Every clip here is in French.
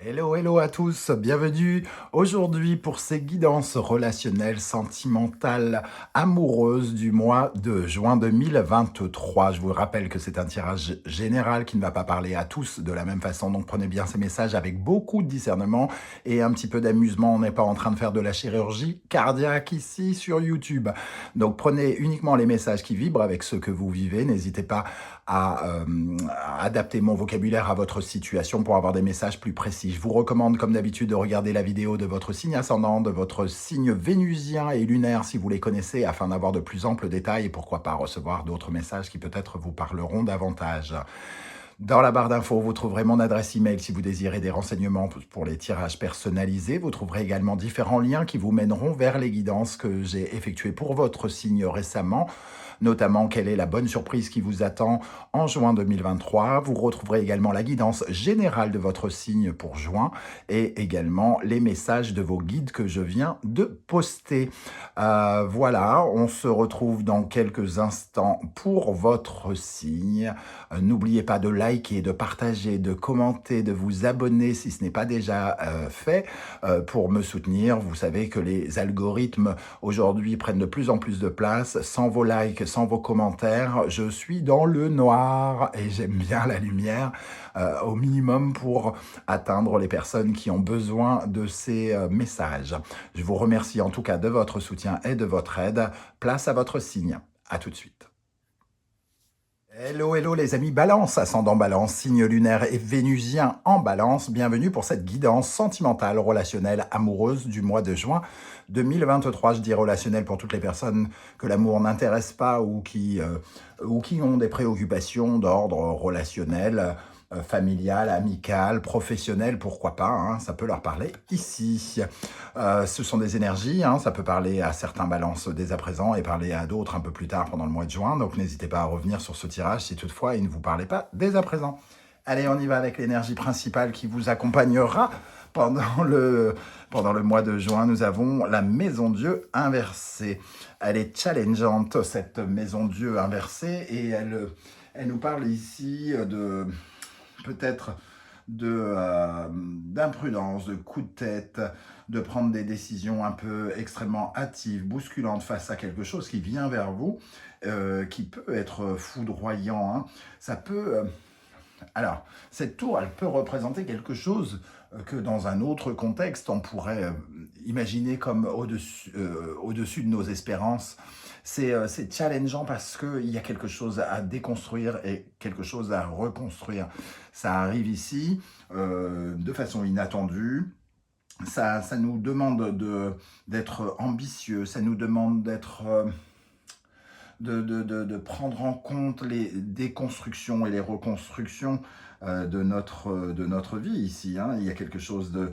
Hello, hello à tous, bienvenue aujourd'hui pour ces guidances relationnelles, sentimentales, amoureuses du mois de juin 2023. Je vous rappelle que c'est un tirage général qui ne va pas parler à tous de la même façon, donc prenez bien ces messages avec beaucoup de discernement et un petit peu d'amusement. On n'est pas en train de faire de la chirurgie cardiaque ici sur YouTube. Donc prenez uniquement les messages qui vibrent avec ceux que vous vivez. N'hésitez pas à adapter mon vocabulaire à votre situation pour avoir des messages plus précis. Je vous recommande, comme d'habitude, de regarder la vidéo de votre signe ascendant, de votre signe vénusien et lunaire, si vous les connaissez, afin d'avoir de plus amples détails et pourquoi pas recevoir d'autres messages qui peut-être vous parleront davantage. Dans la barre d'infos, vous trouverez mon adresse email si vous désirez des renseignements pour les tirages personnalisés. Vous trouverez également différents liens qui vous mèneront vers les guidances que j'ai effectuées pour votre signe récemment, notamment quelle est la bonne surprise qui vous attend en juin 2023. Vous retrouverez également la guidance générale de votre signe pour juin et également les messages de vos guides que je viens de poster. Voilà, on se retrouve dans quelques instants pour votre signe. N'oubliez pas de liker, de partager, de commenter, de vous abonner si ce n'est pas déjà fait pour me soutenir. Vous savez que les algorithmes aujourd'hui prennent de plus en plus de place. Sans vos likes, sans vos commentaires, je suis dans le noir et j'aime bien la lumière au minimum pour atteindre les personnes qui ont besoin de ces messages. Je vous remercie en tout cas de votre soutien et de votre aide. Place à votre signe. À tout de suite. Hello, hello les amis Balance, ascendant Balance, signe lunaire et vénusien en Balance. Bienvenue pour cette guidance sentimentale, relationnelle, amoureuse du mois de juin 2023. Je dis relationnelle pour toutes les personnes que l'amour n'intéresse pas ou qui ont des préoccupations d'ordre relationnel, familial, amical, professionnel, pourquoi pas, hein, ça peut leur parler ici. Ce sont des énergies, hein, ça peut parler à certains balances dès à présent et parler à d'autres un peu plus tard pendant le mois de juin, donc n'hésitez pas à revenir sur ce tirage si toutefois il ne vous parlait pas dès à présent. Allez, on y va avec l'énergie principale qui vous accompagnera pendant le mois de juin. Nous avons la Maison Dieu inversée. Elle est challengeante, cette Maison Dieu inversée, et elle nous parle ici de peut-être d'imprudence, de coup de tête, de prendre des décisions un peu extrêmement hâtives, bousculantes face à quelque chose qui vient vers vous, qui peut être foudroyant. Hein. Ça peut... alors, cette tour, elle peut représenter quelque chose que dans un autre contexte, on pourrait imaginer comme au-dessus de nos espérances. C'est challengeant parce qu'il y a quelque chose à déconstruire et quelque chose à reconstruire. Ça arrive ici de façon inattendue. Ça nous demande d'être ambitieux, ça nous demande d'être... de prendre en compte les déconstructions et les reconstructions de notre vie ici. Hein. Il y a quelque chose de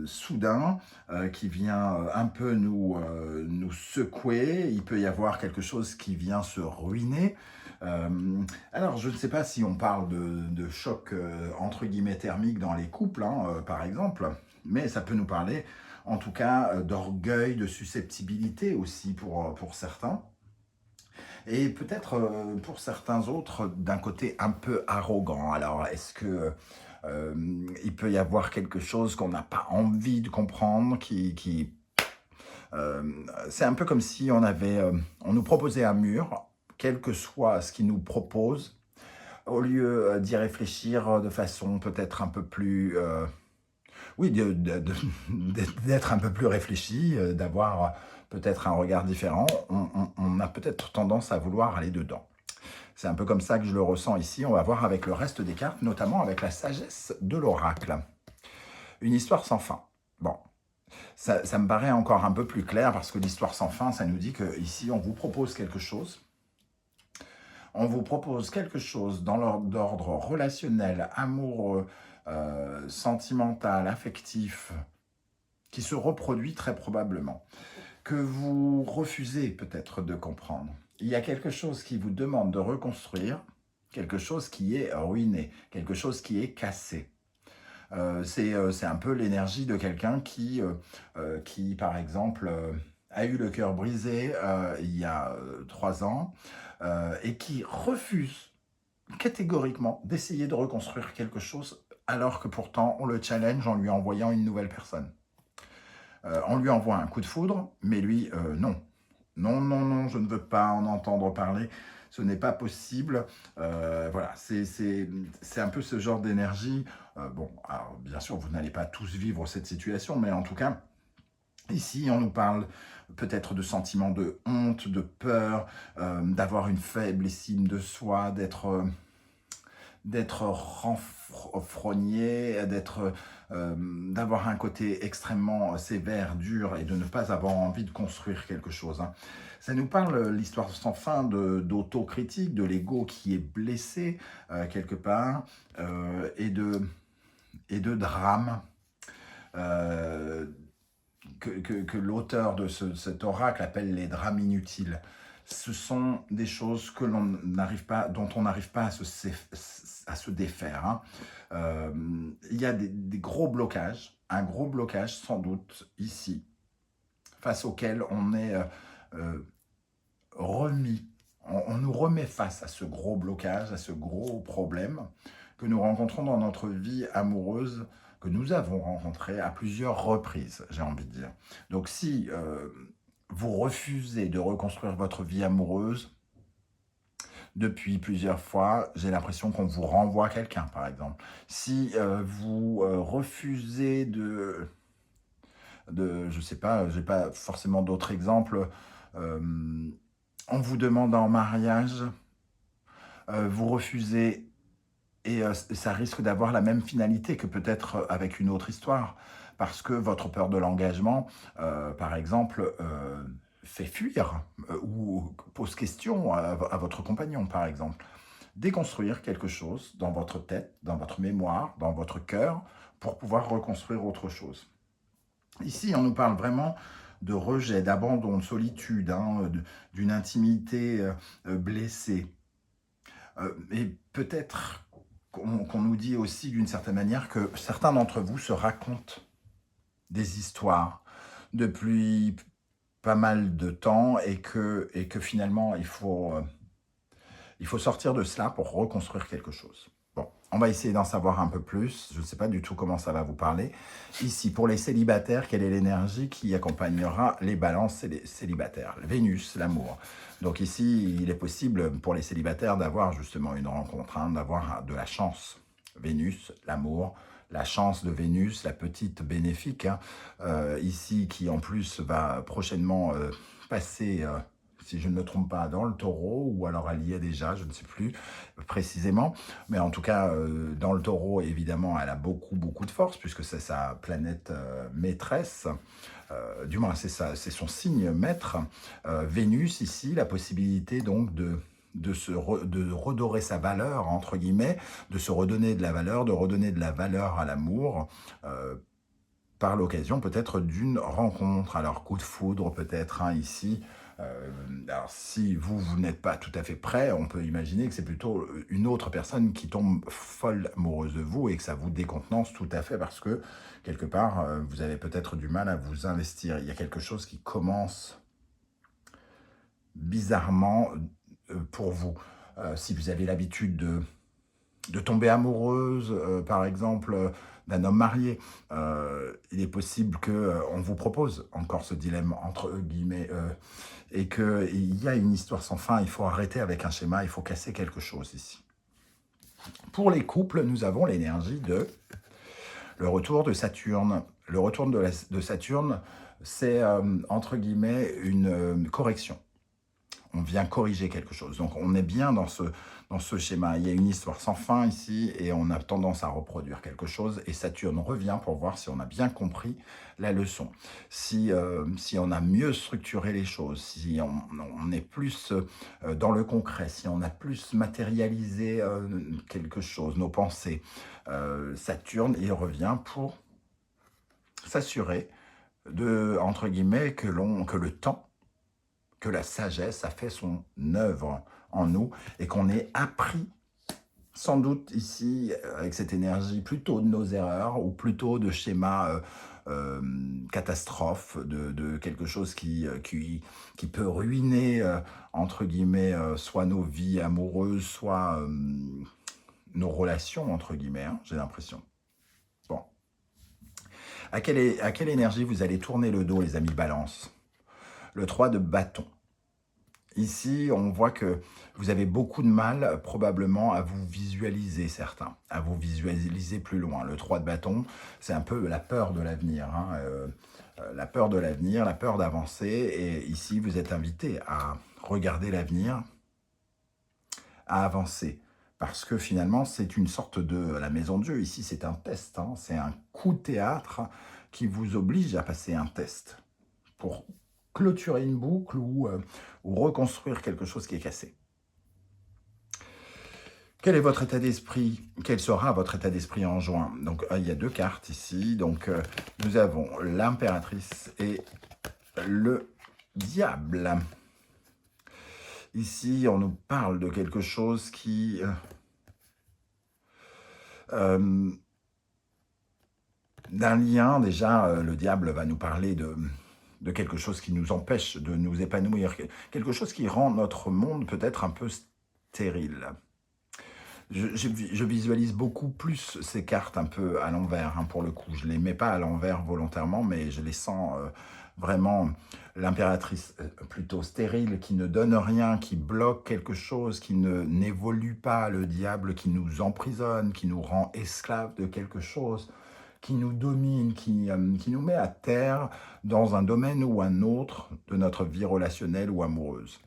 soudain qui vient un peu nous secouer. Il peut y avoir quelque chose qui vient se ruiner. Alors, je ne sais pas si on parle de choc entre guillemets thermique dans les couples, hein, par exemple, mais ça peut nous parler en tout cas d'orgueil, de susceptibilité aussi pour certains. Et peut-être pour certains autres, d'un côté un peu arrogant. Alors, est-ce que il peut y avoir quelque chose qu'on n'a pas envie de comprendre, c'est un peu comme si on nous proposait un mur, quel que soit ce qu'il nous propose, au lieu d'y réfléchir de façon peut-être un peu plus... oui, d'être un peu plus réfléchi, d'avoir peut-être un regard différent, on a peut-être tendance à vouloir aller dedans. C'est un peu comme ça que je le ressens ici. On va voir avec le reste des cartes, notamment avec la sagesse de l'oracle. Une histoire sans fin. Bon, ça me paraît encore un peu plus clair parce que l'histoire sans fin, ça nous dit qu'ici, on vous propose quelque chose. On vous propose quelque chose dans l'ordre relationnel, amoureux, sentimental, affectif, qui se reproduit très probablement, que vous refusez peut-être de comprendre. Il y a quelque chose qui vous demande de reconstruire, quelque chose qui est ruiné, quelque chose qui est cassé. C'est un peu l'énergie de quelqu'un qui, par exemple, a eu le cœur brisé il y a 3 ans et qui refuse catégoriquement d'essayer de reconstruire quelque chose alors que pourtant on le challenge en lui envoyant une nouvelle personne. On lui envoie un coup de foudre, mais lui, non. Non, non, non, je ne veux pas en entendre parler. Ce n'est pas possible. Voilà, c'est un peu ce genre d'énergie. Bon, alors bien sûr, vous n'allez pas tous vivre cette situation, mais en tout cas, ici, on nous parle peut-être de sentiments de honte, de peur, d'avoir une faible estime de soi, d'être renfrogné, d'avoir un côté extrêmement sévère, dur, et de ne pas avoir envie de construire quelque chose. Hein. Ça nous parle, l'histoire sans fin, d'autocritique, de l'ego qui est blessé quelque part, et de drame. Euh, que l'auteur de cet oracle appelle les drames inutiles. Ce sont des choses que dont on n'arrive pas à se défaire. Hein. Il y a des gros blocages, un gros blocage sans doute ici, face auquel on est remis. On nous remet face à ce gros blocage, à ce gros problème que nous rencontrons dans notre vie amoureuse, que nous avons rencontré à plusieurs reprises, j'ai envie de dire. Donc si vous refusez de reconstruire votre vie amoureuse depuis plusieurs fois, j'ai l'impression qu'on vous renvoie quelqu'un, par exemple. Si vous refusez je sais pas, j'ai pas forcément d'autres exemples, on vous demande en mariage, vous refusez, et ça risque d'avoir la même finalité que peut-être avec une autre histoire, parce que votre peur de l'engagement, par exemple, fait fuir ou pose question à votre compagnon, par exemple. Déconstruire quelque chose dans votre tête, dans votre mémoire, dans votre cœur, pour pouvoir reconstruire autre chose. Ici, on nous parle vraiment de rejet, d'abandon, de solitude, hein, d'une intimité blessée. Et peut-être qu'on nous dit aussi d'une certaine manière que certains d'entre vous se racontent des histoires depuis pas mal de temps et que finalement il faut sortir de cela pour reconstruire quelque chose. Bon, on va essayer d'en savoir un peu plus. Je ne sais pas du tout comment ça va vous parler. Ici, pour les célibataires, quelle est l'énergie qui accompagnera les balances et les célibataires? Vénus, l'amour. Donc ici, il est possible pour les célibataires d'avoir justement une rencontre, hein, d'avoir de la chance. Vénus, l'amour, la chance de Vénus, la petite bénéfique, hein, ici, qui en plus va prochainement passer... si je ne me trompe pas, dans le taureau, ou alors elle y est déjà, je ne sais plus précisément. Mais en tout cas, dans le taureau, évidemment, elle a beaucoup, beaucoup de force, puisque c'est sa planète maîtresse. Du moins, c'est son signe maître. Vénus, ici, la possibilité donc de redorer sa valeur, entre guillemets, de se redonner de la valeur, de redonner de la valeur à l'amour, par l'occasion peut-être d'une rencontre. Alors, coup de foudre peut-être, hein, ici. Alors, si vous n'êtes pas tout à fait prêt, on peut imaginer que c'est plutôt une autre personne qui tombe folle amoureuse de vous et que ça vous décontenance tout à fait parce que, quelque part, vous avez peut-être du mal à vous investir. Il y a quelque chose qui commence bizarrement pour vous. Si vous avez l'habitude de tomber amoureuse, par exemple, d'un homme marié, il est possible qu'on vous propose encore ce dilemme, entre guillemets, et qu'il y a une histoire sans fin, il faut arrêter avec un schéma, il faut casser quelque chose ici. Pour les couples, nous avons l'énergie de le retour de Saturne. Le retour de Saturne, c'est, entre guillemets, une correction. On vient corriger quelque chose. Donc, on est bien dans ce schéma. Il y a une histoire sans fin ici et on a tendance à reproduire quelque chose. Et Saturne revient pour voir si on a bien compris la leçon. Si on a mieux structuré les choses, si on est plus dans le concret, si on a plus matérialisé quelque chose, nos pensées, Saturne, il revient pour s'assurer entre guillemets, que le temps, que la sagesse a fait son œuvre en nous et qu'on ait appris, sans doute ici, avec cette énergie, plutôt de nos erreurs ou plutôt de schémas catastrophes, de quelque chose qui peut ruiner, entre guillemets, soit nos vies amoureuses, soit nos relations, entre guillemets, hein, j'ai l'impression. À quelle énergie vous allez tourner le dos, les amis Balance? Le 3 de bâton. Ici, on voit que vous avez beaucoup de mal, probablement, à vous visualiser, certains, à vous visualiser plus loin. Le 3 de bâton, c'est un peu la peur de l'avenir, hein, la peur de l'avenir, la peur d'avancer. Et ici, vous êtes invité à regarder l'avenir, à avancer. Parce que finalement, c'est une sorte de... La maison de Dieu, ici, c'est un test, hein, c'est un coup de théâtre qui vous oblige à passer un test pour clôturer une boucle ou reconstruire quelque chose qui est cassé. Quel est votre état d'esprit? Quel sera votre état d'esprit en juin? Donc, il y a deux cartes ici. Donc, nous avons l'impératrice et le diable. Ici, on nous parle de quelque chose qui... d'un lien, déjà, le diable va nous parler de quelque chose qui nous empêche de nous épanouir, quelque chose qui rend notre monde peut-être un peu stérile. Je visualise beaucoup plus ces cartes un peu à l'envers, hein, pour le coup. Je ne les mets pas à l'envers volontairement, mais je les sens vraiment l'impératrice plutôt stérile, qui ne donne rien, qui bloque quelque chose, qui n'évolue pas, le diable qui nous emprisonne, qui nous rend esclaves de quelque chose, qui nous domine, qui nous met à terre dans un domaine ou un autre de notre vie relationnelle ou amoureuse.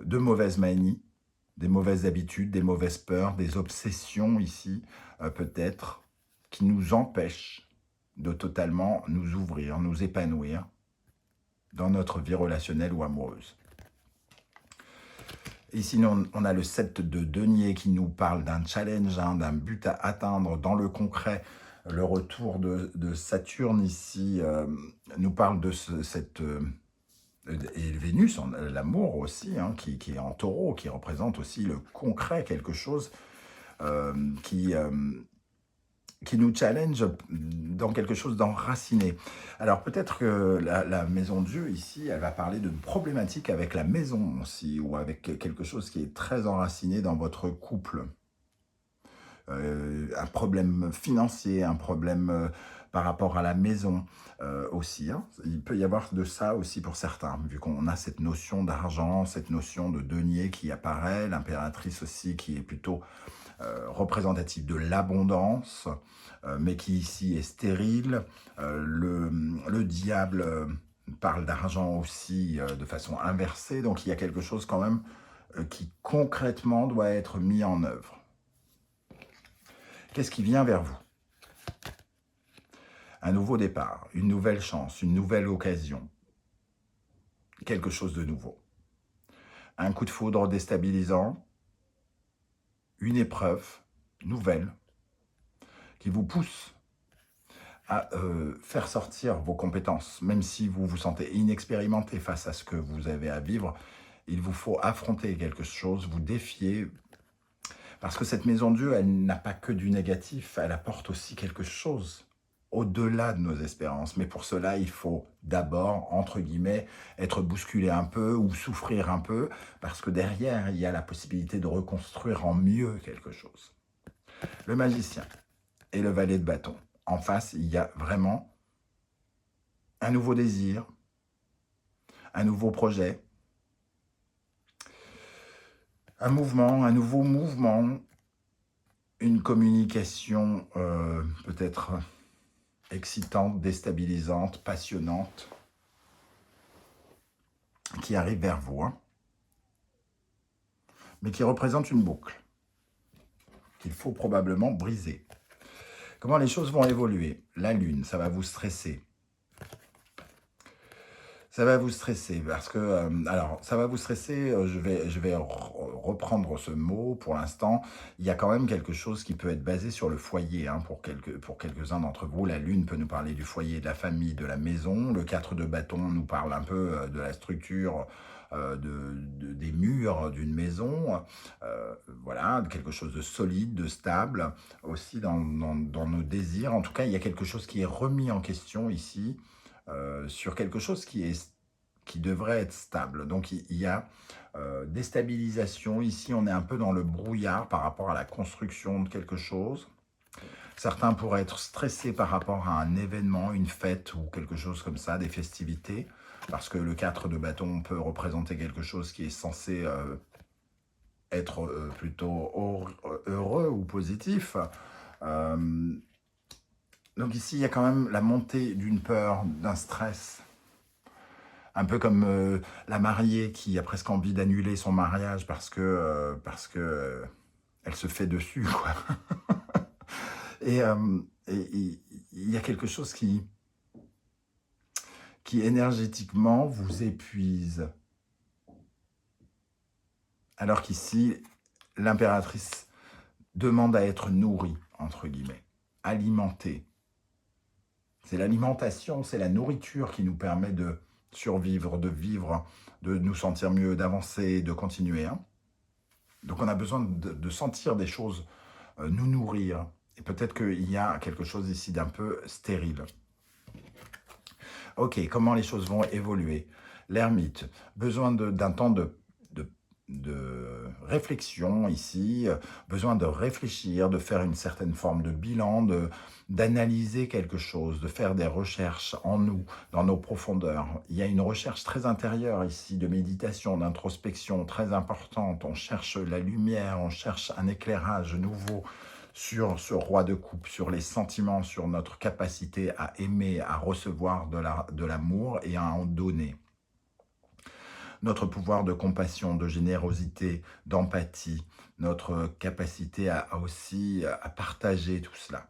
De mauvaises manies, des mauvaises habitudes, des mauvaises peurs, des obsessions ici, peut-être, qui nous empêchent de totalement nous ouvrir, nous épanouir dans notre vie relationnelle ou amoureuse. Ici, on a le 7 de denier qui nous parle d'un challenge, hein, d'un but à atteindre dans le concret. Le retour de Saturne ici nous parle de cette... et Vénus, l'amour aussi, hein, qui est en taureau, qui représente aussi le concret, quelque chose qui nous challenge dans quelque chose d'enraciné. Alors peut-être que la maison de Dieu ici, elle va parler d'une problématique avec la maison aussi, ou avec quelque chose qui est très enraciné dans votre couple. Un problème financier, un problème par rapport à la maison aussi. Hein. Il peut y avoir de ça aussi pour certains, vu qu'on a cette notion d'argent, cette notion de denier qui apparaît, l'impératrice aussi qui est plutôt représentative de l'abondance, mais qui ici est stérile. Le diable parle d'argent aussi de façon inversée, donc il y a quelque chose quand même qui concrètement doit être mis en œuvre. Qu'est-ce qui vient vers vous? Un nouveau départ, une nouvelle chance, une nouvelle occasion. Quelque chose de nouveau. Un coup de foudre déstabilisant, une épreuve nouvelle qui vous pousse à faire sortir vos compétences. Même si vous vous sentez inexpérimenté face à ce que vous avez à vivre, il vous faut affronter quelque chose, vous défier. Parce que cette maison de Dieu, elle n'a pas que du négatif, elle apporte aussi quelque chose au-delà de nos espérances. Mais pour cela, il faut d'abord, entre guillemets, être bousculé un peu ou souffrir un peu, parce que derrière, il y a la possibilité de reconstruire en mieux quelque chose. Le magicien et le valet de bâton. En face, il y a vraiment un nouveau désir, un nouveau projet, un mouvement, un nouveau mouvement, une communication peut-être excitante, déstabilisante, passionnante, qui arrive vers vous, hein, mais qui représente une boucle qu'il faut probablement briser. Comment les choses vont évoluer? La lune, ça va vous stresser. Ça va vous stresser parce que, alors, ça va vous stresser, je vais reprendre ce mot pour l'instant. Il y a quand même quelque chose qui peut être basé sur le foyer, hein, pour quelques-uns d'entre vous. La lune peut nous parler du foyer, de la famille, de la maison. Le 4 de bâton nous parle un peu de la structure, des murs d'une maison. Voilà, quelque chose de solide, de stable, aussi dans nos désirs. En tout cas, il y a quelque chose qui est remis en question ici. Sur quelque chose qui devrait être stable. Donc il y a déstabilisation. Ici, on est un peu dans le brouillard par rapport à la construction de quelque chose. Certains pourraient être stressés par rapport à un événement, une fête ou quelque chose comme ça, des festivités, parce que le 4 de bâton peut représenter quelque chose qui est censé être plutôt heureux ou positif. Euh, donc ici, il y a quand même la montée d'une peur, d'un stress. Un peu comme la mariée qui a presque envie d'annuler son mariage parce que elle se fait dessus, quoi. Et il y a quelque chose qui énergétiquement vous épuise. Alors qu'ici, l'impératrice demande à être nourrie, entre guillemets, alimentée. C'est l'alimentation, c'est la nourriture qui nous permet de survivre, de vivre, de nous sentir mieux, d'avancer, de continuer. Hein. Donc on a besoin de sentir des choses nous nourrir. Et peut-être qu'il y a quelque chose ici d'un peu stérile. Ok, comment les choses vont évoluer? L'ermite, besoin d'un temps de réflexion ici, besoin de réfléchir, de faire une certaine forme de bilan, d'analyser quelque chose, de faire des recherches en nous, dans nos profondeurs. Il y a une recherche très intérieure ici, de méditation, d'introspection très importante. On cherche la lumière, on cherche un éclairage nouveau sur ce roi de coupe, sur les sentiments, sur notre capacité à aimer, à recevoir de l'amour et à en donner. Notre pouvoir de compassion, de générosité, d'empathie, notre capacité aussi à partager tout cela.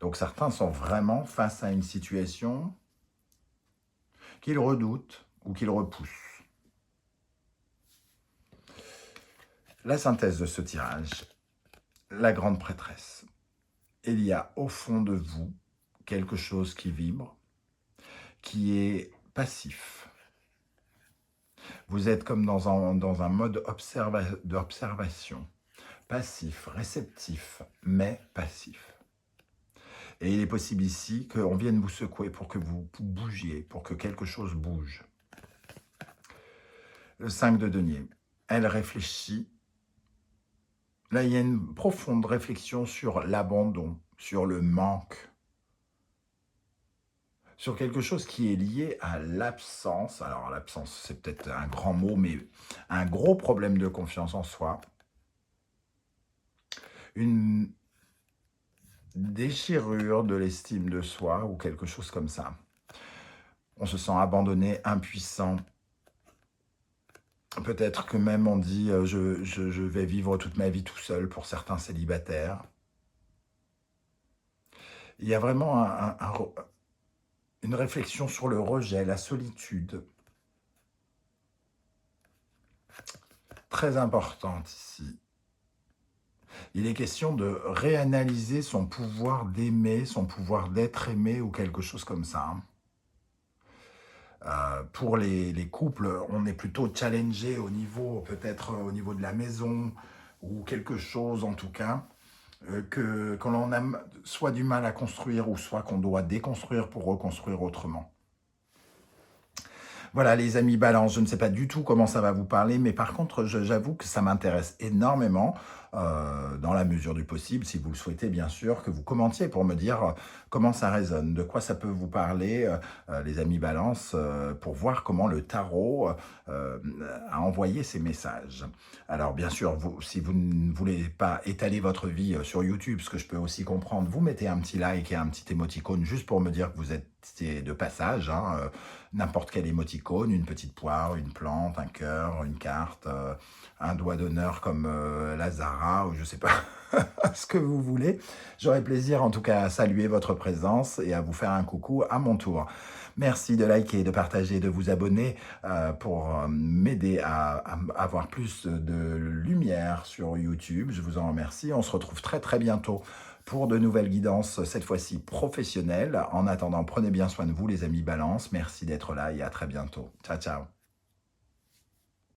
Donc certains sont vraiment face à une situation qu'ils redoutent ou qu'ils repoussent. La synthèse de ce tirage, la grande prêtresse. Il y a au fond de vous quelque chose qui vibre, qui est passif. Vous êtes comme dans un mode d'observation, passif, réceptif, mais passif. Et il est possible ici qu'on vienne vous secouer pour que vous bougiez, pour que quelque chose bouge. Le 5 de denier, elle réfléchit. Là, il y a une profonde réflexion sur l'abandon, sur le manque, sur quelque chose qui est lié à l'absence. Alors, l'absence, c'est peut-être un grand mot, mais un gros problème de confiance en soi. Une déchirure de l'estime de soi ou quelque chose comme ça. On se sent abandonné, impuissant. Peut-être que même on dit je vais vivre toute ma vie tout seul pour certains célibataires. Il y a vraiment une réflexion sur le rejet, la solitude. Très importante ici. Il est question de réanalyser son pouvoir d'aimer, son pouvoir d'être aimé ou quelque chose comme ça. Pour les couples, on est plutôt challengé au niveau, peut-être au niveau de la maison ou quelque chose en tout cas, que l'on a soit du mal à construire ou soit qu'on doit déconstruire pour reconstruire autrement. Voilà les amis Balance, je ne sais pas du tout comment ça va vous parler, mais par contre j'avoue que ça m'intéresse énormément, dans la mesure du possible, si vous le souhaitez bien sûr, que vous commentiez pour me dire comment ça résonne, de quoi ça peut vous parler, les amis Balance, pour voir comment le tarot a envoyé ces messages. Alors bien sûr, si vous ne voulez pas étaler votre vie sur YouTube, ce que je peux aussi comprendre, vous mettez un petit like et un petit émoticône juste pour me dire que vous êtes de passage, hein, n'importe quel émoticône, une petite poire, une plante, un cœur, une carte, un doigt d'honneur comme Lazara, ou je sais pas, ce que vous voulez. J'aurai plaisir en tout cas à saluer votre présence et à vous faire un coucou à mon tour. Merci de liker, de partager, de vous abonner pour m'aider à avoir plus de lumière sur YouTube. Je vous en remercie. On se retrouve très très bientôt pour de nouvelles guidances, cette fois-ci professionnelles. En attendant, prenez bien soin de vous les amis Balance. Merci d'être là et à très bientôt. Ciao, ciao.